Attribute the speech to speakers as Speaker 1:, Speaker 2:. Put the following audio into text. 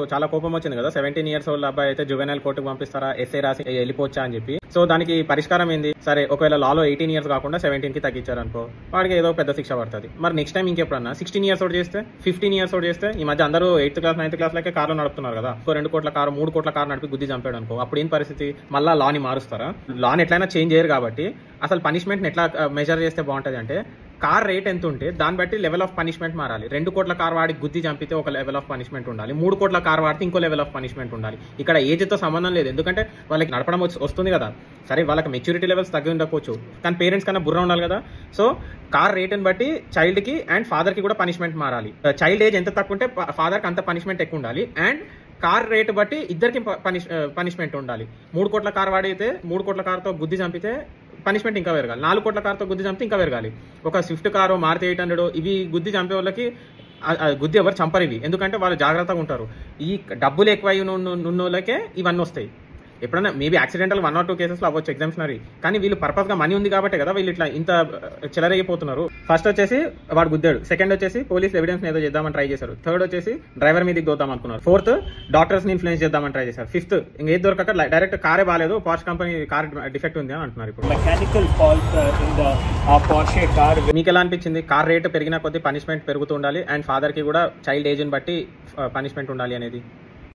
Speaker 1: చాలా కోపం వచ్చింది కదా 17 years ఓల్డ్ అబ్బాయి అయితే జువెనైల్ కోర్టుకు పంపిస్తారా, ఎస్ఐ రాసి వెళ్ళిపోవచ్చా అని చెప్పి. సో దానికి పరిష్కారం ఏంది? సరే ఒకవేళ లాలో 18 years కాకుండా 17 కి తగ్గించారు అనుకో, వాడికి ఏదో పెద్ద శిక్ష పడుతుంది. మరి నెక్స్ట్ టైం ఇంకెప్పుడన్నా 16 years ఓడి చేస్తే, 15 years ఓడి చేస్తే, ఈ మధ్య అందరూ 8th class 9th class లకే కార్లు నడుపుతున్నారు కదా, 2 కోట్ల కారు 3 కోట్ల కారు నడిపి గుద్ది చంపాడు అనుకో, అప్పుడు ఏం పరిస్థితి? మళ్ళీ లాని మారుస్తారా? లాని ఎట్లయినా చేంజ్ చేయరు కాబట్టి అసలు పనిష్మెంట్ ఎట్లా మెజర్ చేస్తే బాగుంటుంది అంటే, కార్ రేట్ ఎంత ఉంటే దాన్ని బట్టి లెవెల్ ఆఫ్ పనిష్మెంట్ మారాలి. 2 కోట్ల కార్ వాడి గుద్ది చంపితే ఒక లెవెల్ ఆఫ్ పనిష్మెంట్ ఉండాలి, 3 కోట్ల కార్ వాడితే ఇంకో లెవెల్ ఆఫ్ పనిష్మెంట్ ఉండాలి. ఇక్కడ ఏజ్తో సంబంధం లేదు, ఎందుకంటే వాళ్ళకి నడపడం వస్తుంది కదా. సరే వాళ్ళకి మెచ్యూరిటీ లెవెల్స్ తగ్గి ఉండకపోవచ్చు, కానీ పేరెంట్స్ కన్నా బుర్ర ఉండాలి కదా. సో కార్ రేట్ని బట్టి చైల్డ్కి అండ్ ఫాదర్కి కూడా పనిష్మెంట్ మారాలి. చైల్డ్ ఏజ్ ఎంత తక్కువ ఉంటే ఫాదర్కి అంత పనిష్మెంట్ ఎక్కువ ఉండాలి. అండ్ కార్ రేట్ బట్టి ఇద్దరికి పనిష్మెంట్ ఉండాలి. 3 కోట్ల కార్ వాడితే 3 కోట్ల కార్తో గుద్ది చంపితే పనిష్మెంట్ ఇంకా పెరగాలి. 4 కోట్ల కార్తో గుద్ది చంపితే ఇంకా పెరగాలి. ఒక స్విఫ్ట్ కారు, మారుతి 800 ఇవి గుద్ది చంపే వాళ్ళకి గుద్ది ఎవరు చంపరు ఇవి, ఎందుకంటే వాళ్ళు జాగ్రత్తగా ఉంటారు. ఈ డబ్బులు ఎక్కువ ఉన్న వాళ్ళకే ఇవన్నీ వస్తాయి. ఎప్పుడైనా మేబీ యాక్సిడెంటల్ 1 or 2 కేసెస్లో అవ్వచ్చు ఎగ్జామ్షనరీ, కానీ వీళ్ళు పర్పస్గా మనీ ఉంది కాబట్టి కదా వీళ్ళు ఇట్లా ఇంత చెలరైపోతున్నారు. ఫస్ట్ వచ్చేసి వాడు గుద్దాడు, సెకండ్ వచ్చేసి పోలీస్ ఎవిడెన్స్ ఏదో చేద్దామని ట్రై చేశారు, థర్డ్ వచ్చేసి డ్రైవర్ మీదకి దోద్దాం అనుకున్నారు, ఫోర్త్ డాక్టర్స్ ని ఇన్ఫ్లుయెన్స్ చేద్దామని ట్రై చేశారు, ఫిఫ్త్ ఇంకేది దొరకక డైరెక్ట్ కారే బాగాలేదు, పార్ష్ కంపెనీ కార్ డిఫెక్ట్ ఉంది అని అంటున్నారు. ఇప్పుడు
Speaker 2: mechanical fault in the Porsche car.
Speaker 1: మీకు ఎలా అనిపించింది? కార్ రేట్ పెరిగిన కొద్ది పనిష్మెంట్ పెరుగుతూ ఉండాలి, అండ్ ఫాదర్ కి కూడా చైల్డ్ ఏజ్ ని బట్టి పనిష్మెంట్ ఉండాలి అనేది.